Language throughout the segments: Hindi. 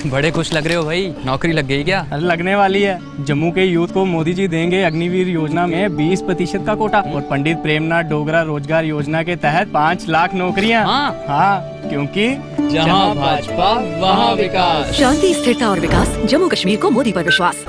बड़े खुश लग रहे हो भाई, नौकरी लग गई क्या? अरे लगने वाली है। जम्मू के यूथ को मोदी जी देंगे अग्निवीर योजना में 20% का कोटा और पंडित प्रेमनाथ डोगरा रोजगार योजना के तहत 5 लाख नौकरियां। हाँ, क्योंकि जहाँ भाजपा वहाँ विकास। शांति, स्थिरता और विकास, जम्मू कश्मीर को मोदी पर विश्वास।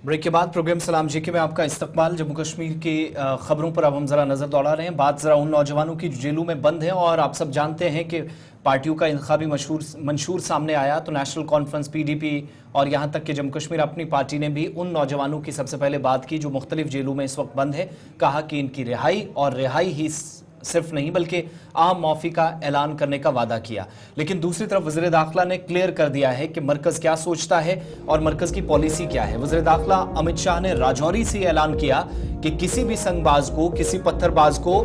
ब्रेक के बाद प्रोग्राम सलाम जीके में आपका इस्तकबाल। जम्मू कश्मीर की खबरों पर अब हम जरा नजर दौड़ा रहे हैं। बात जरा उन नौजवानों की जो जेलों में बंद हैं, और आप सब जानते हैं कि पार्टियों का इंतखाबी मंशूर सामने आया तो नेशनल कॉन्फ्रेंस पीडीपी और यहाँ तक कि जम्मू कश्मीर अपनी पार्टी ने भी उन नौजवानों की सबसे पहले बात की जो मुख्तलिफ जेलों में इस वक्त बंद है। कहा कि इनकी रिहाई, और रिहाई ही सिर्फ नहीं बल्कि आम माफी का ऐलान करने का वादा किया। लेकिन दूसरी तरफ वज़ीर दाखिला ने क्लियर कर दिया है कि मरकज क्या सोचता है और मरकज की पॉलिसी क्या है। वज़ीर दाखिला अमित शाह ने राजौरी से ऐलान किया कि किसी भी संगबाज को, किसी पत्थरबाज को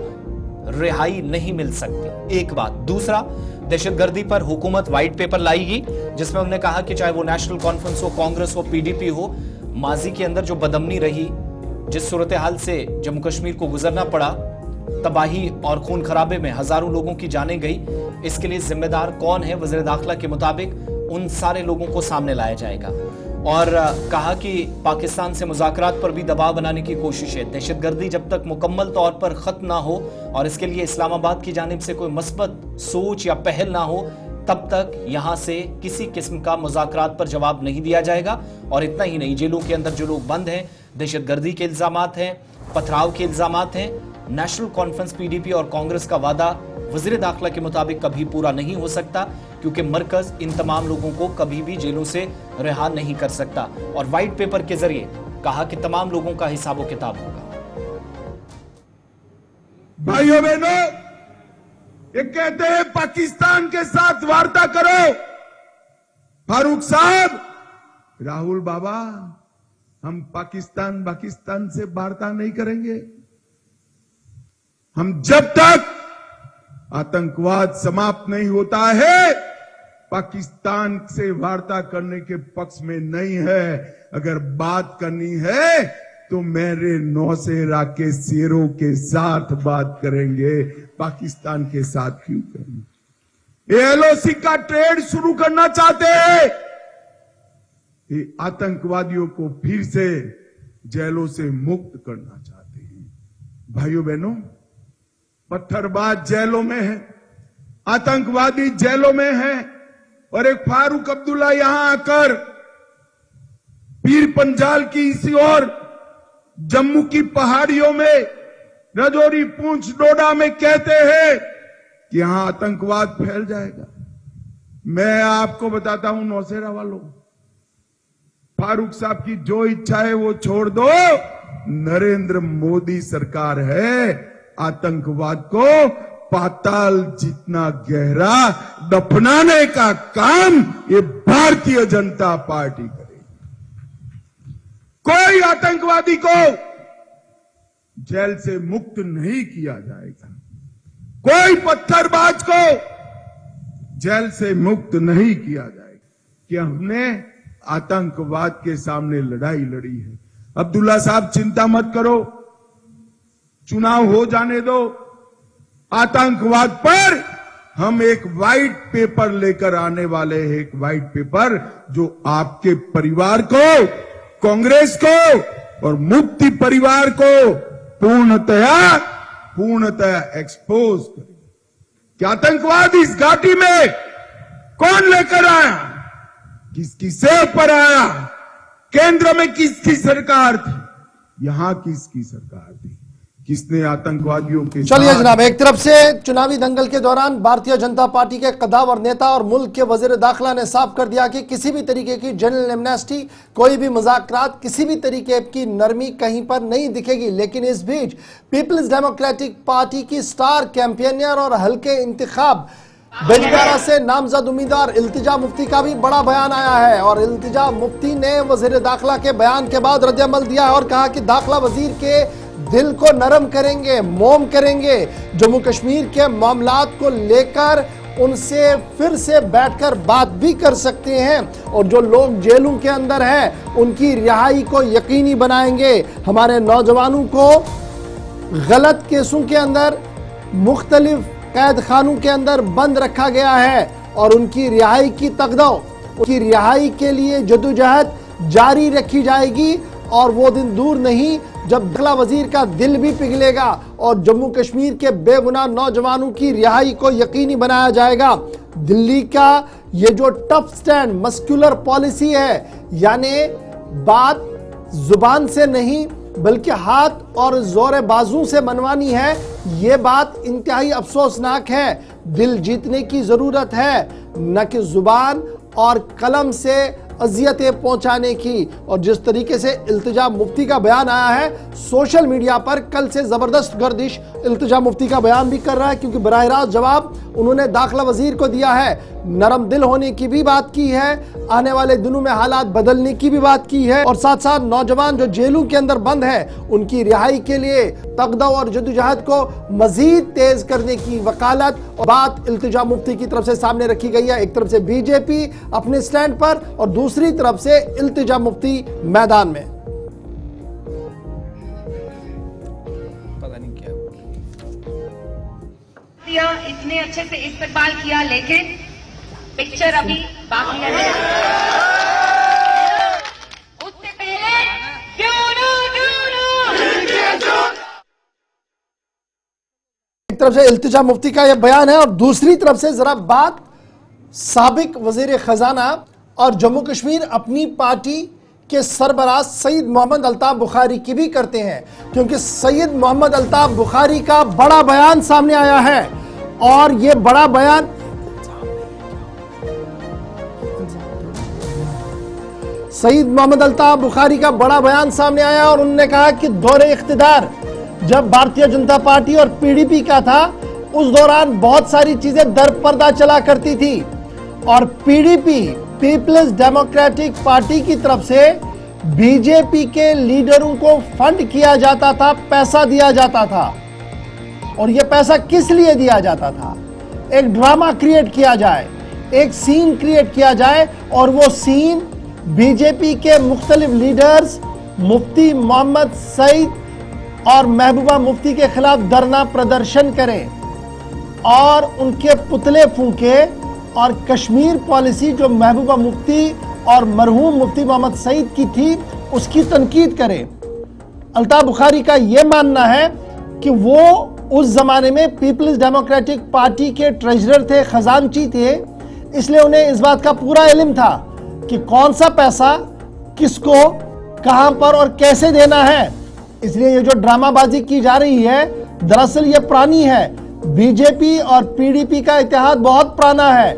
रिहाई नहीं मिल सकती। एक बात। दूसरा, दहशतगर्दी पर हुकूमत व्हाइट पेपर लाएगी जिसमें उन्होंने कहा कि चाहे वो नेशनल कॉन्फ्रेंस हो, कांग्रेस हो, पीडीपी हो, माजी के अंदर जो बदअमनी रही, जिस सूरत हाल से जम्मू कश्मीर को गुजरना पड़ा, तबाही और खून खराबे में हजारों लोगों की जानें गई, इसके लिए जिम्मेदार कौन है? वज़ीर दाखिला के मुताबिक उन सारे लोगों को सामने लाया जाएगा। और कहा कि पाकिस्तान से मुज़ाकरात पर भी दबाव बनाने की कोशिश है। दहशतगर्दी जब तक मुकम्मल तौर पर खत्म ना हो और इसके लिए इस्लामाबाद की जानिब से कोई मस्बत सोच या पहल ना हो, तब तक यहां से किसी किस्म का मुज़ाकरात पर जवाब नहीं दिया जाएगा। और इतना ही नहीं, जेलों के अंदर जो लोग बंद हैं, दहशतगर्दी के इल्जामात हैं, पथराव के इल्जामात हैं, नेशनल कॉन्फ्रेंस पीडीपी और कांग्रेस का वादा वज़ीर दाखिला के मुताबिक कभी पूरा नहीं हो सकता, क्योंकि मरकज इन तमाम लोगों को कभी भी जेलों से रिहा नहीं कर सकता। और व्हाइट पेपर के जरिए कहा कि तमाम लोगों का हिसाब व किताब होगा। भाइयों बहनों, ये कहते हैं पाकिस्तान के साथ वार्ता करो। फारूक साहब, राहुल बाबा, हम पाकिस्तान से वार्ता नहीं करेंगे। हम जब तक आतंकवाद समाप्त नहीं होता है, पाकिस्तान से वार्ता करने के पक्ष में नहीं है। अगर बात करनी है तो मेरे नौसेरा के शेरों के साथ बात करेंगे, पाकिस्तान के साथ क्यों करेंगे? एलओसी का ट्रेड शुरू करना चाहते हैं, ये आतंकवादियों को फिर से जेलों से मुक्त करना चाहते हैं। भाइयों बहनों, पत्थरबाज जेलों में है, आतंकवादी जेलों में है, और एक फारूक अब्दुल्ला यहां आकर पीर पंजाल की इसी ओर जम्मू की पहाड़ियों में, राजौरी, पूंछ, डोडा में कहते हैं कि यहां आतंकवाद फैल जाएगा। मैं आपको बताता हूं नौसेरा वालों, फारूक साहब की जो इच्छा है वो छोड़ दो। नरेंद्र मोदी सरकार है, आतंकवाद को पाताल जितना गहरा दफनाने का काम ये भारतीय जनता पार्टी करेगी। कोई आतंकवादी को जेल से मुक्त नहीं किया जाएगा, कोई पत्थरबाज को जेल से मुक्त नहीं किया जाएगा। कि हमने आतंकवाद के सामने लड़ाई लड़ी है। अब्दुल्ला साहब, चिंता मत करो, चुनाव हो जाने दो, आतंकवाद पर हम एक व्हाइट पेपर लेकर आने वाले हैं। एक व्हाइट पेपर जो आपके परिवार को, कांग्रेस को और मुफ्ती परिवार को पूर्णतया एक्सपोज करेगा कि आतंकवाद इस घाटी में कौन लेकर आया, किसकी सेव पर आया, केंद्र में किसकी सरकार थी, यहां किसकी सरकार थी, किसने आतंकवादियों के। चलिए जनाब, एक तरफ से चुनावी दंगल के दौरान भारतीय जनता पार्टी के कद्दावर नेता और मुल्क के वजीर दाखिला ने साफ कर दिया कि किसी भी तरीके की जनरल एमनेस्टी, कोई भी मुज़ाकरात, किसी भी तरीके की नरमी कहीं पर नहीं दिखेगी। लेकिन इस बीच पीपल्स डेमोक्रेटिक पार्टी की स्टार कैंपेनियर और हल्के इंतखाब बेलगारा से नामजद उम्मीदवार इल्तिजा मुफ्ती का भी बड़ा बयान आया है। और इल्तिजा मुफ्ती ने वजीर दाखिला के बयान के बाद रद्द-ए-अमल दिया और कहा कि दाखिला वजीर के दिल को नरम करेंगे, मोम करेंगे, जम्मू कश्मीर के मामलात को लेकर उनसे फिर से बैठकर बात भी कर सकते हैं और जो लोग जेलों के अंदर हैं उनकी रिहाई को यकीनी बनाएंगे। हमारे नौजवानों को गलत केसों के अंदर मुख्तलिफ कैद खानों के अंदर बंद रखा गया है और उनकी रिहाई की तकदो, उनकी रिहाई के लिए जदोजहद जारी रखी जाएगी और वो दिन दूर नहीं जब दाखिला वजीर का दिल भी पिघलेगा और जम्मू कश्मीर के बेगुनाह नौजवानों की रिहाई को यकीनी बनाया जाएगा। दिल्ली का ये जो टफ स्टैंड मस्कुलर पॉलिसी है, यानी बात जुबान से नहीं बल्कि हाथ और जोर बाजू से मनवानी है, ये बात इंतहाई अफसोसनाक है। दिल जीतने की जरूरत है, न कि जुबान और कलम से अजियतें पहुंचाने की। और जिस तरीके से इल्तिजा मुफ्ती का बयान आया है सोशल मीडिया पर, कल से जबरदस्त गर्दिश इल्तिजा मुफ्ती का बयान भी कर रहा है, क्योंकि बराह रास्त जवाब उन्होंने दाखिला वजीर को दिया है। नरम दिल होने की भी बात की है, आने वाले दिनों में हालात बदलने की भी बात की है और साथ साथ नौजवान जो जेलों के अंदर बंद है उनकी रिहाई के लिए तकदा और जदोजहद को मजीद तेज करने की वकालत और बात इल्तिजा मुफ्ती की तरफ से सामने रखी गई है। एक तरफ से बीजेपी अपने स्टैंड पर और दूसरी तरफ से इल्तिजा मुफ्ती मैदान में। पता नहीं क्या इतने अच्छे से इस्तेमाल किया, लेकिन पिक्चर अभी बाकी है। उससे पहले एक तरफ से इल्तिजा मुफ्ती का यह बयान है और दूसरी तरफ से जरा बात साबिक वजीर खजाना और जम्मू कश्मीर अपनी पार्टी के सरबराह सईद मोहम्मद अल्ताफ बुखारी की भी करते हैं, क्योंकि सईद मोहम्मद अल्ताफ बुखारी का बड़ा बयान सामने आया है और यह बड़ा बयान सईद मोहम्मद अल्ताफ बुखारी का बड़ा बयान सामने आया और उन्होंने कहा कि दौरे इख्तिदार जब भारतीय जनता पार्टी और पीडीपी का था उस दौरान बहुत सारी चीजें दरपर्दा चला करती थी और पीडीपी पीपल्स डेमोक्रेटिक पार्टी की तरफ से बीजेपी के लीडरों को फंड किया जाता था, पैसा दिया जाता था। और यह पैसा किस लिए दिया जाता था? एक ड्रामा क्रिएट किया जाए, एक सीन क्रिएट किया जाए और वो सीन बीजेपी के मुख्तलिफ लीडर्स मुफ्ती मोहम्मद सईद और महबूबा मुफ्ती के खिलाफ धरना प्रदर्शन करें और उनके पुतले फूंके और कश्मीर पॉलिसी जो महबूबा मुफ्ती और मरहूम मुफ्ती मोहम्मद सईद की थी उसकी तनकीद करें। अल्ताफ बुखारी का यह मानना है कि वो उस जमाने में पीपल्स डेमोक्रेटिक पार्टी के ट्रेजरर थे, खजानची थे, इसलिए उन्हें इस बात का पूरा इल्म था कि कौन सा पैसा किसको कहां पर और कैसे देना है। इसलिए ये जो ड्रामाबाजी की जा रही है दरअसल ये पुरानी है। बीजेपी और पीडीपी का इतिहाद बहुत पुराना है।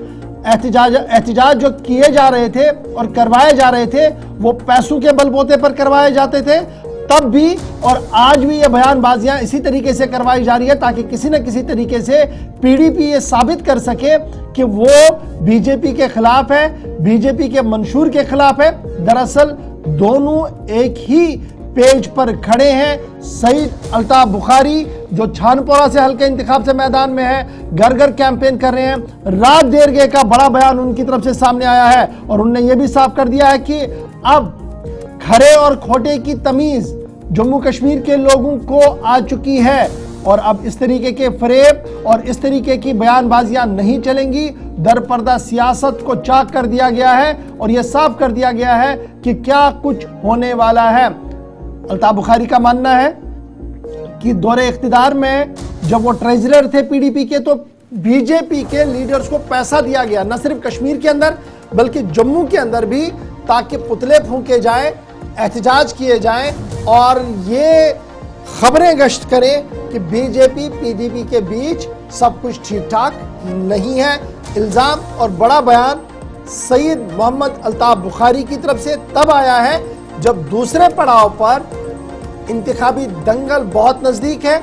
एहतिजाज जो किए जा रहे थे और करवाए जा रहे थे वो पैसों के बलबूते पर करवाए जाते थे तब भी, और आज भी ये बयानबाजियां इसी तरीके से करवाई जा रही है ताकि किसी न किसी तरीके से पीडीपी ये साबित कर सके कि वो बीजेपी के खिलाफ है, बीजेपी के मंशूर के खिलाफ है। दरअसल दोनों एक ही पेज पर खड़े हैं। सईद अल्ताफ बुखारी जो छानपोरा से हल्के इंतखाब से मैदान में है, घर घर कैंपेन कर रहे हैं, रात देर गए का बड़ा बयान उनकी तरफ से सामने आया है और उन्होंने ये भी साफ कर दिया है कि अब खरे और खोटे की तमीज जम्मू कश्मीर के लोगों को आ चुकी है और अब इस तरीके के फरेब और इस तरीके की बयानबाजियां नहीं चलेंगी। दरपर्दा सियासत को चाक कर दिया गया है और यह साफ कर दिया गया है कि क्या कुछ होने वाला है। अल्ताफ बुखारी का मानना है कि दौरे इख्तिदार में जब वो ट्रेजरर थे पीडीपी के तो बीजेपी के लीडर्स को पैसा दिया गया, न सिर्फ कश्मीर के अंदर बल्कि जम्मू के अंदर भी, ताकि पुतले फूंके जाएं, एहतजाज किए जाएं और ये खबरें गश्त करें कि बीजेपी पीडीपी के बीच सब कुछ ठीक ठाक नहीं है। इल्जाम और बड़ा बयान सईद मोहम्मद अल्ताफ बुखारी की तरफ से तब आया है जब दूसरे पड़ाव पर इंतखाबी दंगल बहुत नजदीक है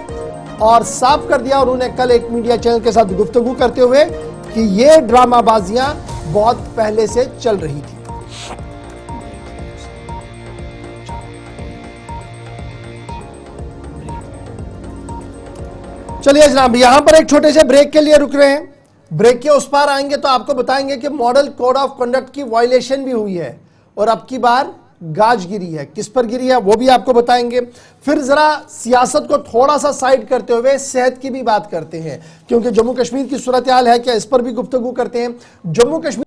और साफ कर दिया उन्होंने कल एक मीडिया चैनल के साथ गुफ्तगू करते हुए कि ये ड्रामाबाजियां बहुत पहले से चल रही थी। चलिए जनाब, यहां पर एक छोटे से ब्रेक के लिए रुक रहे हैं। ब्रेक के उस पार आएंगे तो आपको बताएंगे कि मॉडल कोड ऑफ कंडक्ट की वायलेशन भी हुई है और अब की बार गाज गिरी है। किस पर गिरी है वो भी आपको बताएंगे। फिर जरा सियासत को थोड़ा सा साइड करते हुए सेहत की भी बात करते हैं, क्योंकि जम्मू कश्मीर की सूरत हाल है क्या, इस पर भी गुफ्तगू करते हैं। जम्मू कश्मीर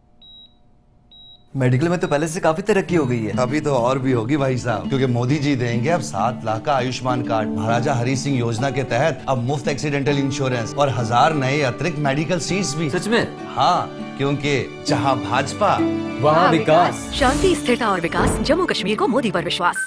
मेडिकल में तो पहले से काफी तरक्की हो गई है। अभी तो और भी होगी भाई साहब, क्योंकि मोदी जी देंगे अब 7 लाख का आयुष्मान कार्ड। महाराजा हरी सिंह योजना के तहत अब मुफ्त एक्सीडेंटल इंश्योरेंस और 1000 नए अतिरिक्त मेडिकल सीट्स भी। सच में? हाँ, क्योंकि जहाँ भाजपा वहाँ विकास। शांति, स्थिरता और विकास, जम्मू कश्मीर को मोदी पर विश्वास।